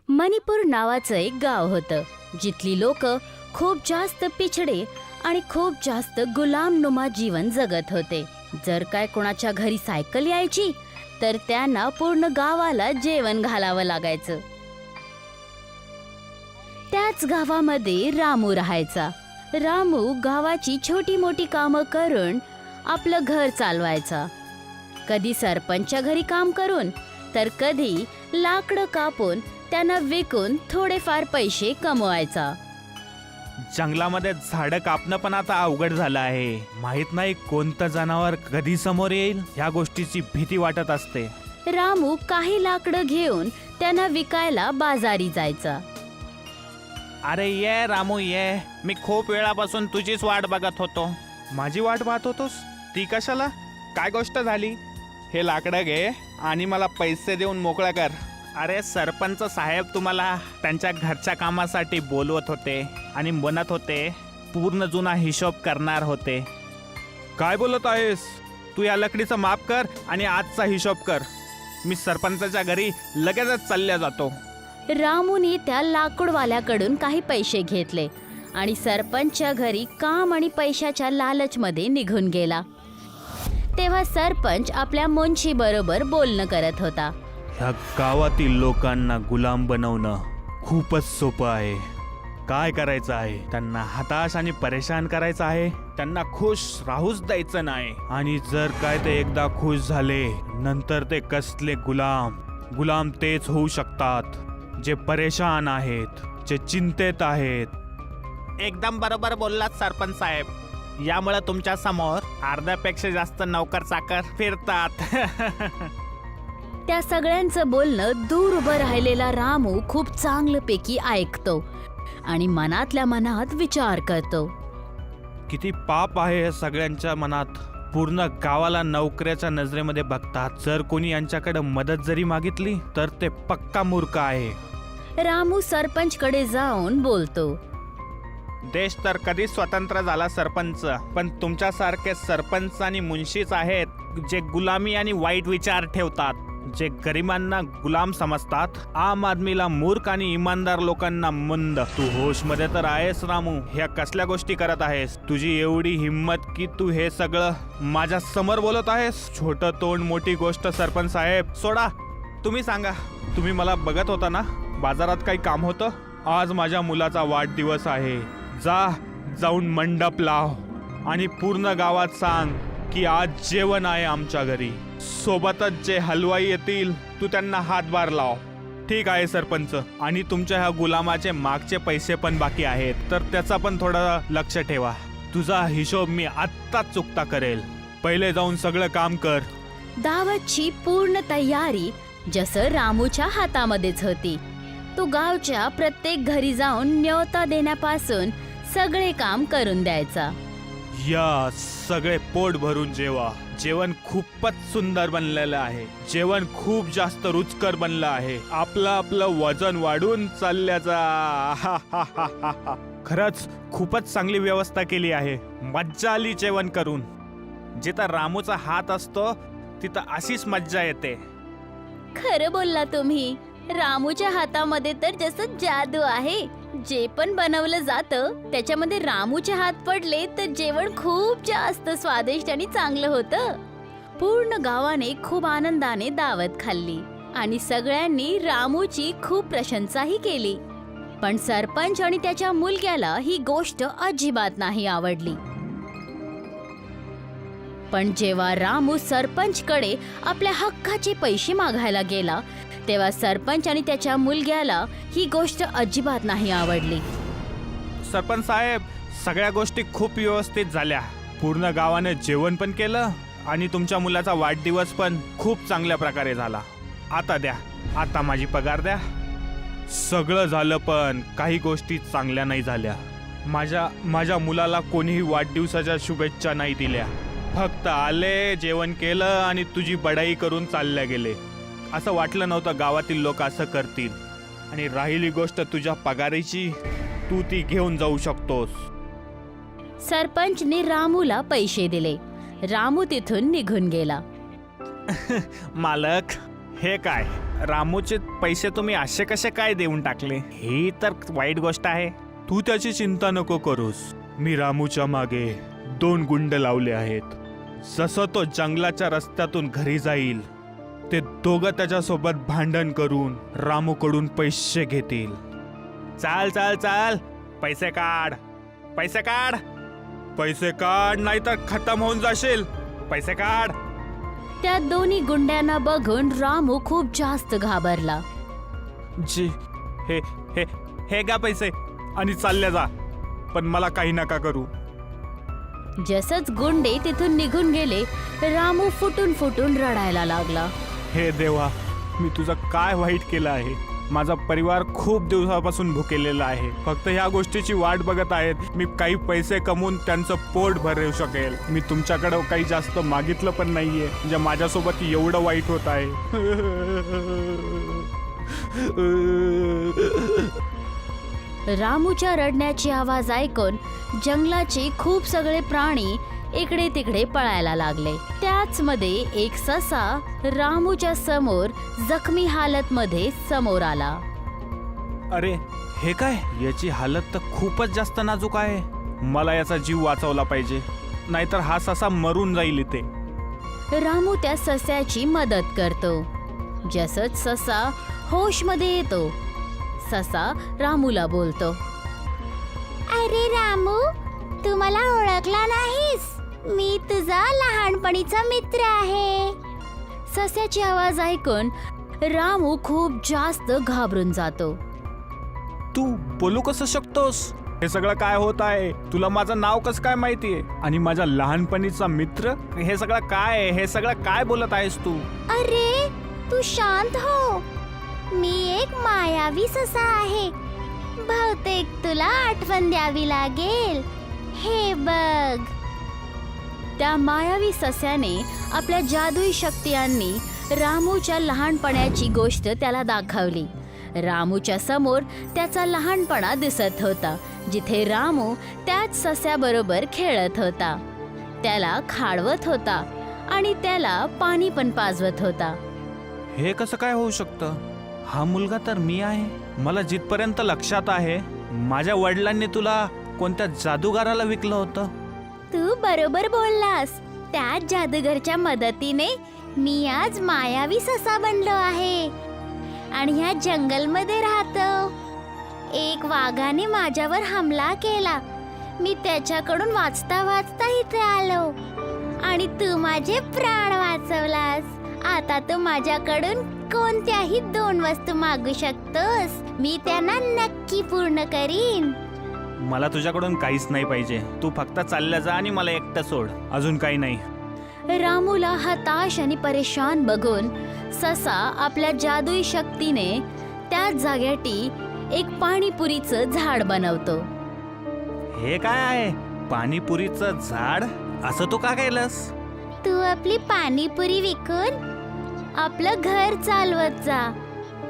मणिपूर नावाचं एक गाव होतं, जिथली लोक खूप जास्त पिछडे आणि खूप जास्त गुलामनुमा जीवन जगत होते. जर काय कोणाच्या घरी सायकल यायची तर त्यांना पूर्ण गावाला जेवण घालावं लागायचं. त्याच गावामध्ये रामू राहायचा. रामू गावाची छोटी मोठी कामं करून आपलं घर चालवायचा. कधी सरपंचच्या घरी काम करून तर कधी लाकडं कापून त्यांना विकून थोडेफार पैसे कमवायचा. जंगलामध्ये झाडं कापणं पण आता अवघड झालं आहे. माहित नाही कोणतं जनावर कधी समोर येईल, ह्या गोष्टीची भीती वाटत असते. रामू काही लाकडं घेऊन त्यांना विकायला बाजारी जायचा. अरे ये रामू ये, मी खूप वेळापासून तुझीच वाट बघत होतो. माझी वाट पाहत होतोस? ती कशाला? काय गोष्ट झाली? हे लाकडं घे आणि मला पैसे देऊन मोकळा कर. अरे सरपंच साहेब तुम्हाला त्यांच्या घरच्या कामासाठी बोलवत होते आणि म्हणत होते पूर्ण जुना हिशोब करणार होते. काय बोलत आहेस? तू या लकडीचं माप कर आणि आजचा हिशोब कर. मी सरपंचाच्या घरी लगेचच चालल्या जातो. रामूने त्या लाकूडवाल्याकडून काही पैसे घेतले आणि सरपंचच्या घरी काम आणि पैशाच्या लालचमध्ये निघून गेला. तेव्हा सरपंच आपल्या मुंशी बरोबर बोलणं करत होता. ह्या गावातील लोकांना गुलाम बनवणं खूपच सोपं आहे. काय करायचं आहे? त्यांना हताश आणि परेशान करायचं आहे. त्यांना खुश राहूच द्यायचं नाही. आणि जर काय ते एकदा खुश झाले नंतर ते कसले गुलाम तेच होऊ शकतात जे परेशान आहेत, जे चिंतेत आहेत. एकदम बरोबर बोललात सरपंच साहेब. यामुळे तुमच्या समोर अर्ध्यापेक्षा जास्त नौकर चाकर फिरतात. त्या सगळ्यांचं बोलणं दूर उभं राहिलेला रामू खूप चांगल्यापैकी ऐकतो आणि मनातल्या मनात विचार करतो. किती पाप आहे हे सगळ्यांच्या मनात. पूर्ण गावाला नोकऱ्याच्या नजरेमध्ये बघतात. जर कोणी यांच्याकडे मदत जरी मागितली तर ते पक्का मूर्ख आहे. रामू सरपंचकडे जाऊन बोलतो. देश तर कधी स्वतंत्र झाला सरपंच, पण तुमच्यासारखे सरपंच आणि मुन्शीच आहेत जे गुलामी आणि वाईट विचार ठेवतात, जे गरिबांना गुलाम समजतात, आम आदमीला मूर्ख आणि इमानदार लोकांना मंद. तू होश मध्ये तर आहेस रामू? ह्या कसल्या गोष्टी करत आहेस? तुझी एवढी हिम्मत की तू हे सगळं माझ्या समोर बोलत आहेस? छोटं तोंड मोठी गोष्ट. सरपंच साहेब सोडा, तुम्ही सांगा. तुम्ही मला बघत होता ना? बाजारात काही काम होतं? आज माझ्या मुलाचा वाढदिवस आहे. जाऊन मंडप लाव आणि पूर्ण गावात सांग की आज जेवण आहे आमच्या घरी. सोबतच जे हलवाई येतील तू त्यांना हातभार लाव. ठीक आहे सरपंच. आणि तुमच्या ह्या गुलामाचे मागचे पैसे पण बाकी आहेत, तर त्याचा पण थोडा लक्ष ठेवा. तुझा हिशोब मी आत्ताच चुकता करेल. पहिले जाऊन सगळं काम कर. दावतची पूर्ण तयारी जसं रामूच्या हातामध्येच होती. तो गावच्या प्रत्येक घरी जाऊन न्योता देण्यापासून सगळे काम करून द्यायचा. या सगळे पोट भरून जेवा. जेवण खूपच सुंदर बनलेलं आहे. जेवण खूप जास्त रुचकर बनलं आहे. आपलं वजन वाढून चालल्याचा. खरंच खूपच चांगली व्यवस्था केली आहे. मज्जा आली जेवण करून. जिथं रामूचा हात असतो तिथं अशीच मज्जा येते. खरं बोलला तुम्ही. रामूच्या हातामध्ये तर जसं जादू आहे. जे पण बनवलं जातं त्याच्यामध्ये रामूचे हात पडले तर जेवण खूप जास्त स्वादिष्ट आणि चांगलं होतं. पूर्ण गावाने खूप आनंदाने दावत खाल्ली आणि सगळ्यांनी रामूची खूप प्रशंसाही केली. पण सरपंच आणि त्याच्या मुलग्याला ही गोष्ट अजिबात नाही आवडली. पण जेव्हा रामू सरपंचकडे आपल्या हक्काचे पैसे मागायला गेला तेव्हा सरपंच आणि त्याच्या मुलग्याला ही गोष्ट अजिबात नाही आवडली. सरपंच साहेब, सगळ्या गोष्टी खूप व्यवस्थित झाल्या. पूर्ण गावाने जेवण पण केलं आणि तुमच्या मुलाचा वाढदिवस पण खूप चांगल्या प्रकारे झाला. आता द्या, आता माझी पगार द्या. सगळं झालं पण काही गोष्टी चांगल्या नाही झाल्या. माझ्या मुलाला कोणीही वाढदिवसाच्या शुभेच्छा नाही दिल्या. फक्त आले, जेवण केलं आणि तुझी बडाई करून चालल्या गेले. असं वाटलं नव्हतं गावातील लोक असं करतील. आणि राहिली गोष्ट तुझ्या पगारीची, तू ती घेऊन जाऊ शकतोस. सरपंचने रामूला पैसे दिले. रामू तिथून निघून गेला. मालक, हे काय? रामूचे पैसे तुम्ही असे कसे काय देऊन टाकले? ही तर वाईट गोष्ट आहे. तू त्याची चिंता नको करूस. मी रामूच्या मागे 2 गुंड लावले आहेत. जसं तो जंगलाच्या रस्त्यातून घरी जाईल, ते दोघं त्याच्यासोबत भांडण करून रामूकडून पैसे घेतील. चाल चाल चाल, पैसे काढ, पैसे काढ, पैसे काढ, नाहीतर खतम होऊन जाशील. पैसे काढ. त्या दोन्ही गुंड्यांना बघून रामू खूप जास्त घाबरला. जी हे हे हे गा पैसे आणि चालले जा, पण मला काही नका करू. जसंच गुंडे तिथून निघून गेले, रामू फुटून फुटून रडायला लागला. हे देवा, मी तुझं काय वाईट केलं आहे? माझा परिवार खूप दिवसापासून भुकेलेला आहे. फक्त ह्या गोष्टीची वाट बघत आहेत. मी काही पैसे कमवून त्यांचं पोट भरू शकेल. मी तुमच्याकडे काही जास्त मागितलं पण नाहीये, जे माझ्यासोबत एवढं वाईट होत आहे. रामूच्या रडण्याची आवाज ऐकून जंगलाचे खूप सगळे प्राणी इकडे तिकडे पळायला लागले. त्याच मध्ये एक ससा रामूच्या समोर जखमी हालत मध्ये समोर आला. अरे हे काय? याची हालत तर खूपच जास्त नाजूक आहे. मला याचा जीव वाचवला पाहिजे, नाहीतर हा ससा मरून जाईल इथे. रामू त्या सस्याची मदत करतो. जसंच ससा होश मध्ये येतो, ससा रामूला बोलतो, अरे रामू, तू मला ओळखला नाहीस? मी तुझा लहानपणीचा मित्र आहे. सस्याची आवाज ऐकून रामू खूप जास्त घाबरून जातो. तू बोलू कसं शकतोस? हे सगळं काय होत आहे? तुला माझं नाव कसं काय माहितीये? आणि माझा लहानपणीचा मित्र? हे सगळं काय आहे? हे सगळं काय बोलत आहेस तू? अरे तू शांत हो. मी एक मायावी ससा आहे. बहुतेक तुला आठवण द्यावी लागेल. हे बघ. त्या मायावी सस्याने आपल्या जादुई शक्तीयांनी रामूच्या लहानपणाची गोष्ट त्याला दाखवली. रामूच्या समोर त्याचा लहानपणा दिसत होता, जिथे रामू त्याच सस्याबरोबर खेळत होता, त्याला खाडवत होता आणि त्याला पाणी पण पाजवत होता. हे कसं काय होऊ शकतं? हा मुलगा तर मी आहे. मला जिथपर्यंत लक्षात आहे, माझ्या वडिलांनी तुला कोणत्या जादूगाराला विकलं होतं. तू बरोबर बोललास. त्या जादूगरच्या मदतीने मी आज मायावी ससा बनलो आहे आणि ह्या जंगलमध्ये राहतो. एक वाघाने माझ्यावर हमला केला. मी त्याच्याकडून वाचता वाचता इथे आलो आणि तू माझे प्राण वाचवलास. आता तू माझ्याकडून कोणत्याही 2 वस्तू मागू शकतोस. मी त्यांना नक्की पूर्ण करीन. मला तुझ्याकडून काहीच नाही पाहिजे. तू फक्त चालल्या जा आणि मला एकटं सोड. अजून काही नाही. रामूला हताश आणि परेशान बघून ससा आपल्या जादुई शक्तीने त्याच जाग्याटी एक पाणीपुरीचं झाड बनवतो. हे काय आहे? पाणीपुरीचं झाड? असं तू का केलंस? तू आपली पाणीपुरी विकून आपलं घर चालवत जा.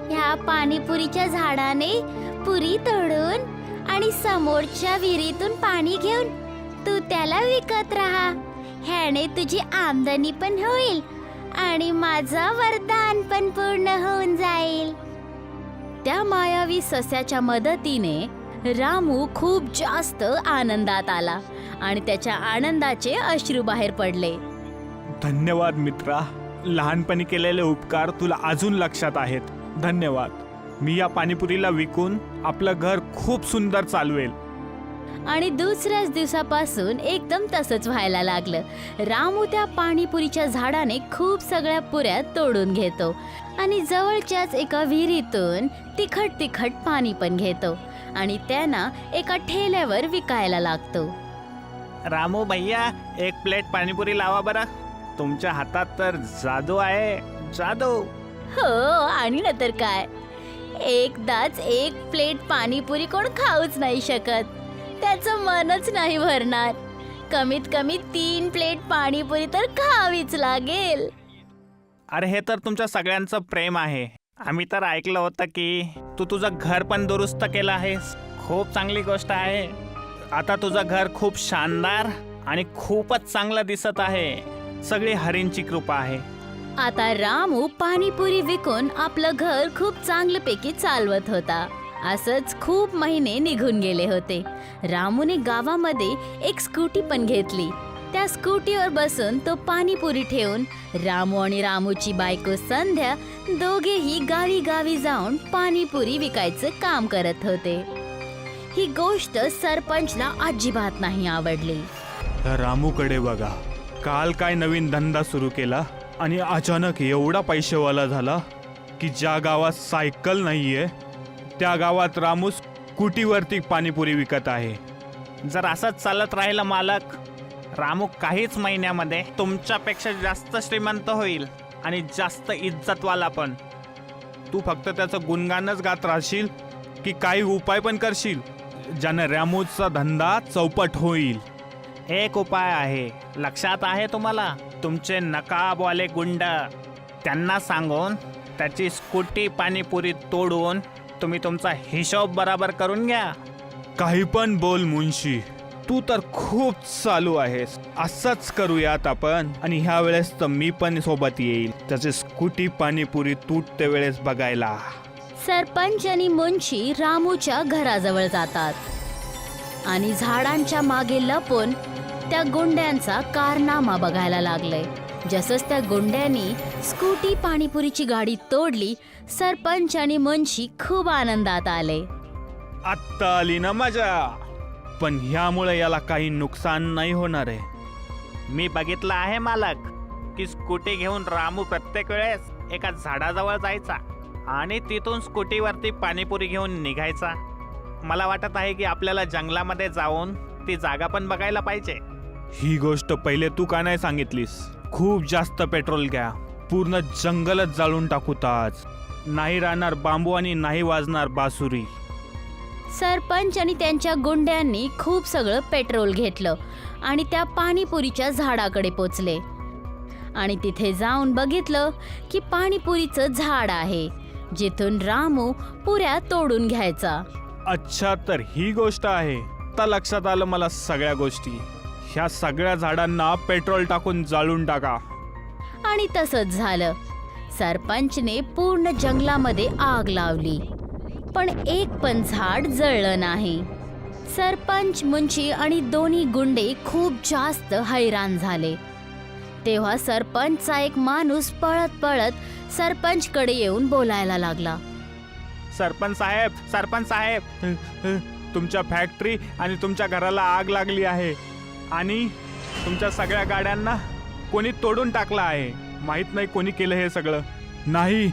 ह्या पाणीपुरीच्या झाडाने पुरी तोडून आणि समोरच्या विहिरीतून पाणी घेऊन तू त्याला विकत राहा. ह्याने तुझी आमदनी पण होईल आणि माझं वरदान पण पूर्ण होऊन जाईल. त्या मायावी सस्याच्या मदतीने रामू खूप जास्त आनंदात आला आणि त्याच्या आनंदाचे अश्रू बाहेर पडले. धन्यवाद मित्रा. लहानपणी केलेले उपकार तुला अजून लक्षात आहेत. धन्यवाद. मी या पाणीपुरीला विकून आपलं घर खूप सुंदर चालवेल. आणि दुसऱ्याच दिवसापासून एकदम तसंच व्हायला लागलं. रामू त्या पाणीपुरीच्या झाडाने खूप सगळ्या पुऱ्या तोडून घेतो आणि जवळच्याच एका विहिरीतून तिखट तिखट पाणी पण घेतो आणि त्यांना एका ठेल्यावर विकायला लागतो. रामू भैया, एक प्लेट पाणीपुरी लावा बरं. तुमच्या हातात तर जादू आहे. जादू. हो, आणि न तर काय. एकदाच एक प्लेट पाणीपुरी कोण खाऊच नाही शकत. त्याचं मनच नाही भरणार. कमीत कमी 3 प्लेट पाणीपुरी तर खावीच लागेल. अरे हे तर तुमच्या सगळ्यांचं प्रेम आहे. आम्ही तर ऐकलं होतं की तू तुझं घर पण दुरुस्त केलं आहेस. खूप चांगली गोष्ट आहे. आता तुझं घर खूप शानदार आणि खूपच चांगलं दिसत आहे. सगळी हरींची कृपा आहे. आता रामू पाणीपुरी विकून आपलं घर खूप चांगल्यापैकी चालवत होता. असंच खूप महिने निघून गेले होते. रामूने गावामध्ये एक स्कूटी पण घेतली. त्या स्कूटीवर बसून तो पाणीपुरी ठेवून रामू आणि रामूची बायको संध्या दोघेही गावी गावी जाऊन पाणीपुरी विकायचं काम करत होते. ही गोष्ट सरपंचला अजिबात नाही आवडली. त्या रामूकडे बघा, काल काय नवीन धंदा सुरू केला आणि अचानक एवढा पैसेवाला झाला की ज्या गावात सायकल नाहीये त्या गावात रामू स्कूटीवरती पाणीपुरी विकत आहे. जर असंच चालत राहिलं मालक, रामू काहीच महिन्यामध्ये तुमच्यापेक्षा जास्त श्रीमंत होईल आणि जास्त इज्जतवाला पण. तू फक्त त्याचं गुणगानच गात राहशील की काही उपाय पण करशील ज्यानं रामूचा धंदा चौपट होईल? एक उपाय आहे, लक्षात आहे तुम्हाला? तुमचे नकाबवाले गुंड, त्यांना सांगून त्याची स्कूटी पाणीपुरी तोडून तुम्ही तुमचा हिशोब बराबर करून घ्या. काही पण बोल मुंशी, तू तर खूप चालू आहेस. असंच करूयात आपण, आणि ह्या वेळेस तर मी पण सोबत येईल त्याची स्कूटी पाणीपुरी तुटते वेळेस बघायला. सरपंच आणि मुंशी रामूच्या घराजवळ जातात आणि झाडांच्या मागे लपून त्या गुंड्यांचा कारनामा बघायला लागले. जसंच त्या गुंड्यांनी स्कूटी पाणीपुरीची गाडी तोडली, सरपंच आणि मुंशी खूप आनंदात आले. आत्ता आली ना मजा, पण ह्यामुळे याला काही नुकसान नाही होणार आहे. मी बघितलं आहे मालक की स्कूटी घेऊन रामू प्रत्येक वेळेस एका झाडाजवळ जायचा आणि तिथून स्कूटीवरती पाणीपुरी घेऊन निघायचा. मला वाटत आहे की आपल्याला जंगलामध्ये जाऊन ती जागा पण बघायला पाहिजे. ही गोष्ट पहिले तू का नाही सांगितलीस? खूप जास्त पेट्रोल घ्या, पूर्ण जंगलच जाळून टाकू आज. नाही राहणार बांबू आणि नाही वाजणार बासुरी. सरपंच आणि त्यांच्या गुंड्यांनी खूप सगळं पेट्रोल घेतलं आणि त्या पाणीपुरीच्या झाडाकडे पोचले आणि तिथे जाऊन बघितलं की पाणीपुरीचं झाड आहे जिथून रामू पुऱ्या तोडून घ्यायचा. अच्छा, तर ही गोष्ट आहे. आता लक्षात आलं मला सगळ्या गोष्टी. ह्या सगळ्या झाडांना पेट्रोल टाकून जाळून टाका. आणि तसंच झालं. सरपंचने पूर्ण जंगलामध्ये आग लावली, पण एक पण झाड जळलं नाही. सरपंच, मुंशी आणि दोन्ही गुंडे खूप जास्त हैराण झाले. तेव्हा सरपंचचा एक माणूस पळत पळत सरपंचकडे येऊन बोलायला लागला. सरपंच साहेब, तुमच्या फॅक्टरी आणि तुमच्या घराला आग लागली आहे आणि तुमच्या सगळ्या गाड्यांना कोणी तोडून टाकला आहे. माहित नाही कोणी केलं हे सगळं. नाही,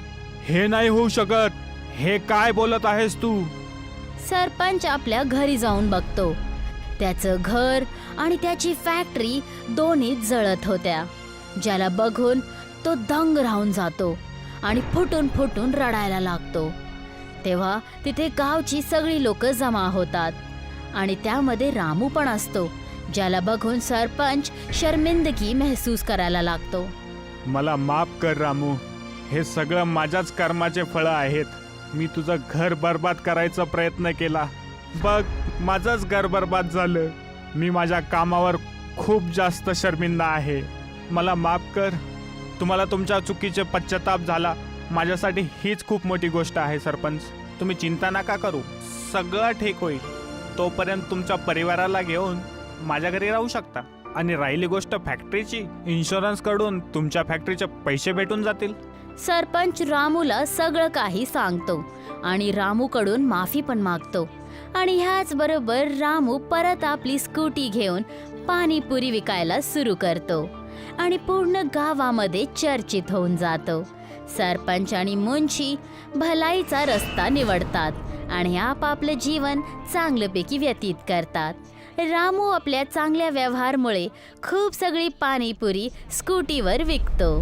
हे नाही होऊ शकत. हे काय बोलत आहेस तू? सरपंच आपल्या घरी जाऊन बघतो. त्याचं घर आणि त्याची फॅक्टरी दोन्ही जळत होत्या, ज्याला बघून तो दंग राहून जातो आणि फुटून फुटून रडायला लागतो. तेव्हा तिथे गावची सगळी लोक जमा होतात आणि त्यामध्ये रामू पण असतो, ज्याला बघून सरपंच शर्मिंदगी महसूस करायला लागतो. मला माफ कर रामू, हे सगळं माझ्याच कर्माचे फळं आहेत. मी तुझं घर बर्बाद करायचा प्रयत्न केला. बघ, माझंच घर बर्बाद झालं. मी माझ्या कामावर खूप जास्त शर्मिंदा आहे. मला माफ कर. तुम्हाला तुमच्या चुकीचे पश्चाताप झाला. माझ्यासाठी हीच खूप मोठी गोष्ट आहे सरपंच. तुम्ही चिंता नका करू, सगळं ठीक होईल. तोपर्यंत तुमच्या परिवाराला घेऊन माझ्या घरी राहू शकता. आणि राहिली गोष्ट फॅक्टरीची, इन्शुरन्स कडून तुमच्या फॅक्टरीचे पैसे भेटून जातील. सरपंच रामूला सगळं काही सांगतो आणि रामूकडून माफी पण मागतो. आणि ह्याच बरोबर रामू परत आपली स्कूटी घेऊन पाणीपुरी विकायला सुरू करतो आणि पूर्ण गावामध्ये चर्चित होऊन जातो. सरपंच आणि मुंशी भलाईचा रस्ता निवडतात आणि आपापलं जीवन चांगल्यापैकी व्यतीत करतात. रामू आपल्या चांगल्या व्यवहारामुळे खूप सगळी पाणीपुरी स्कूटीवर विकतो.